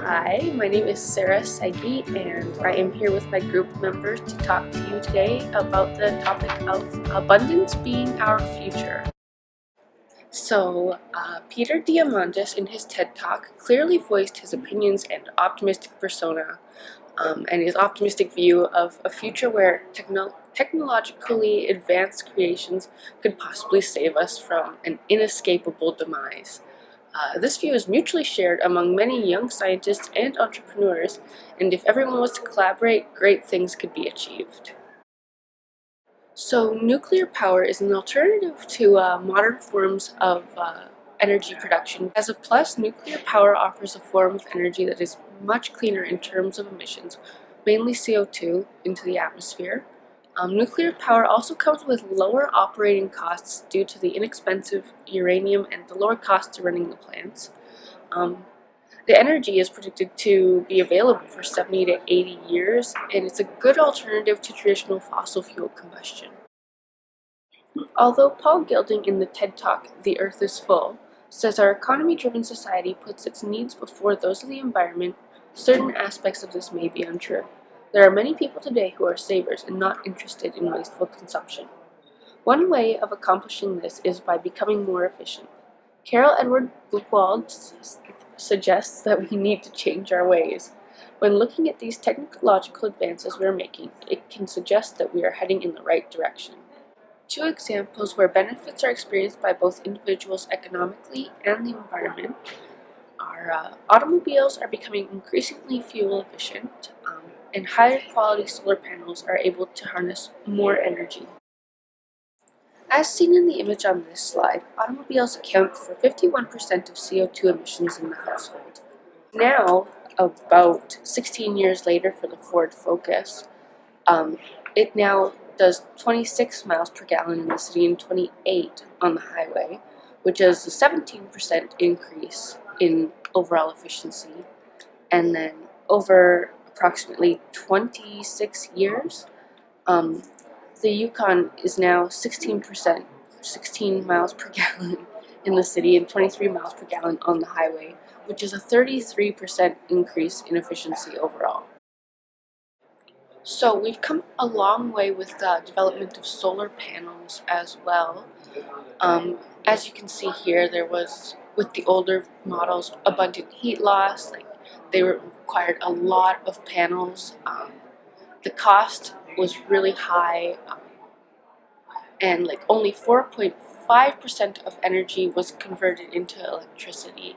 Hi, my name is Sarah Segi, and I am here with my group members to talk to you today about the topic of abundance being our future. Peter Diamandis in his TED Talk clearly voiced his opinions and optimistic persona, and his optimistic view of a future where technologically advanced creations could possibly save us from an inescapable demise. This view is mutually shared among many young scientists and entrepreneurs, and if everyone was to collaborate, great things could be achieved. So, nuclear power is an alternative to modern forms of energy production. As a plus, nuclear power offers a form of energy that is much cleaner in terms of emissions, mainly CO2, into the atmosphere. Nuclear power also comes with lower operating costs due to the inexpensive uranium and the lower costs of running the plants. Um, the energy is predicted to be available for 70 to 80 years, and it's a good alternative to traditional fossil fuel combustion. Although Paul Gilding in the TED Talk, The Earth is Full, says our economy-driven society puts its needs before those of the environment, certain aspects of this may be untrue. There are many people today who are savers and not interested in wasteful consumption. One way of accomplishing this is by becoming more efficient. Carol Edward Buchwald suggests that we need to change our ways. When looking at these technological advances we are making, it can suggest that we are heading in the right direction. Two examples where benefits are experienced by both individuals economically and the environment are automobiles are becoming increasingly fuel efficient, and higher quality solar panels are able to harness more energy. As seen in the image on this slide, automobiles account for 51% of CO2 emissions in the household. Now, about 16 years later for the Ford Focus, it now does 26 miles per gallon in the city and 28 on the highway, which is a 17% increase in overall efficiency. And then over approximately 26 years, the Yukon is now 16%, 16 miles per gallon in the city and 23 miles per gallon on the highway, which is a 33% increase in efficiency overall. So we've come a long way with the development of solar panels as well. As you can see here, there was, with the older models, abundant heat loss. Like they required a lot of panels. The cost was really high, and like only 4.5% of energy was converted into electricity.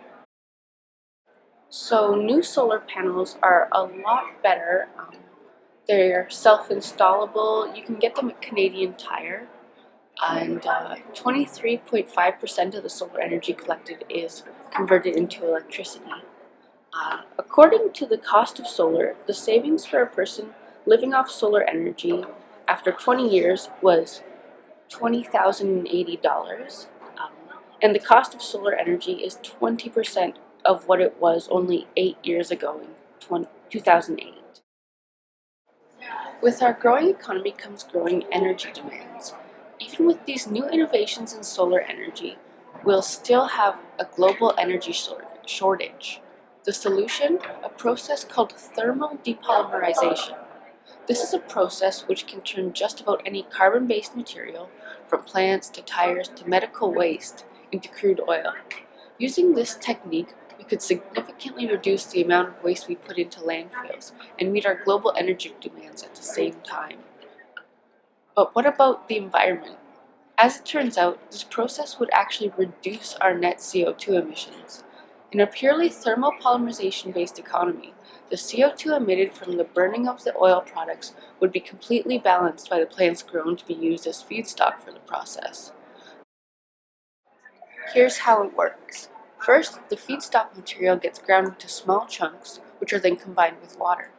So new solar panels are a lot better. They're self-installable. You can get them at Canadian Tire, and 23.5% of the solar energy collected is converted into electricity. According to the cost of solar, the savings for a person living off solar energy after 20 years was $20,080, and the cost of solar energy is 20% of what it was only 8 years ago in 2008. With our growing economy comes growing energy demands. Even with these new innovations in solar energy, we'll still have a global energy shortage. The solution? A process called thermal depolymerization. This is a process which can turn just about any carbon-based material, from plants to tires to medical waste, into crude oil. Using this technique, we could significantly reduce the amount of waste we put into landfills and meet our global energy demands at the same time. But what about the environment? As it turns out, this process would actually reduce our net CO2 emissions. In a purely thermal polymerization-based economy, the CO2 emitted from the burning of the oil products would be completely balanced by the plants grown to be used as feedstock for the process. Here's how it works. First, the feedstock material gets ground into small chunks, which are then combined with water.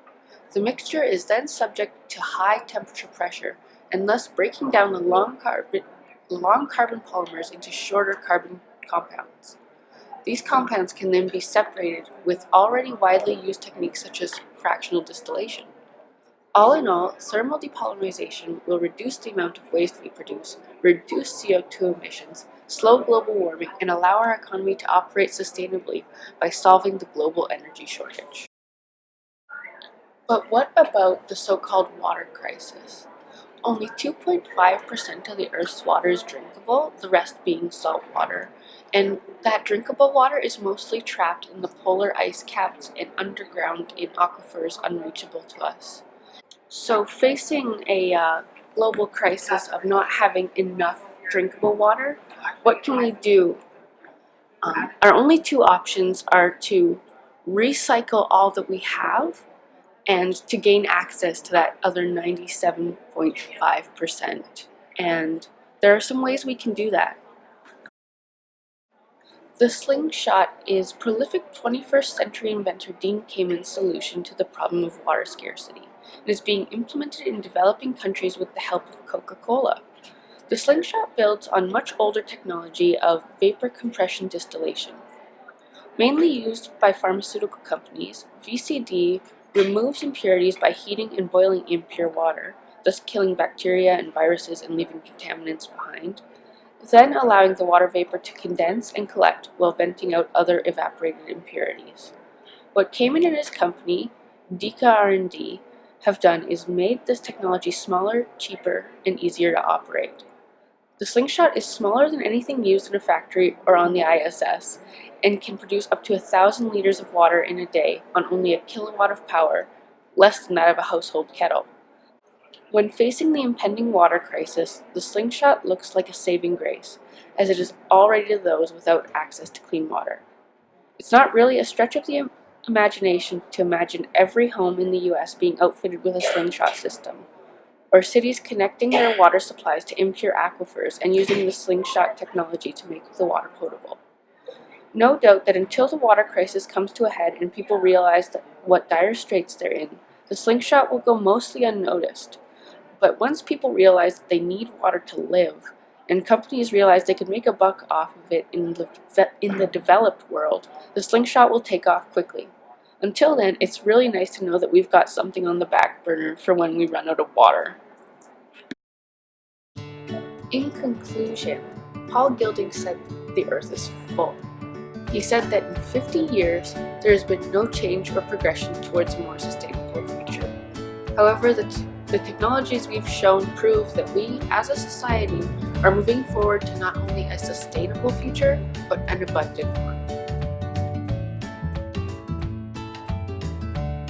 The mixture is then subject to high temperature pressure, and thus breaking down the long carbon polymers into shorter carbon compounds. These compounds can then be separated with already widely used techniques such as fractional distillation. All in all, thermal depolymerization will reduce the amount of waste we produce, reduce CO2 emissions, slow global warming, and allow our economy to operate sustainably by solving the global energy shortage. But what about the so-called water crisis? Only 2.5% of the Earth's water is drinkable, the rest being salt water. And that drinkable water is mostly trapped in the polar ice caps and underground in aquifers unreachable to us. So, facing a global crisis of not having enough drinkable water, what can we do? Our only two options are to recycle all that we have and to gain access to that other 97.5%. And there are some ways we can do that. The slingshot is prolific 21st century inventor Dean Kamen's solution to the problem of water scarcity. It is being implemented in developing countries with the help of Coca-Cola. The slingshot builds on much older technology of vapor compression distillation. Mainly used by pharmaceutical companies, VCD removes impurities by heating and boiling impure water, thus killing bacteria and viruses and leaving contaminants behind, then allowing the water vapor to condense and collect while venting out other evaporated impurities. What Kamen and his company, Deka R&D, have done is made this technology smaller, cheaper, and easier to operate. The slingshot is smaller than anything used in a factory or on the ISS and can produce up to 1,000 liters of water in a day on only a kilowatt of power, less than that of a household kettle. When facing the impending water crisis, the slingshot looks like a saving grace, as it is already to those without access to clean water. It's not really a stretch of the imagination to imagine every home in the US being outfitted with a slingshot system, or cities connecting their water supplies to impure aquifers and using the slingshot technology to make the water potable. No doubt that until the water crisis comes to a head and people realize what dire straits they're in, the slingshot will go mostly unnoticed. But once people realize that they need water to live, and companies realize they could make a buck off of it in the developed world, the slingshot will take off quickly. Until then, it's really nice to know that we've got something on the back burner for when we run out of water. In conclusion, Paul Gilding said the Earth is full. He said that in 50 years, there has been no change or progression towards a more sustainable future. However, the technologies we've shown prove that we, as a society, are moving forward to not only a sustainable future, but an abundant one.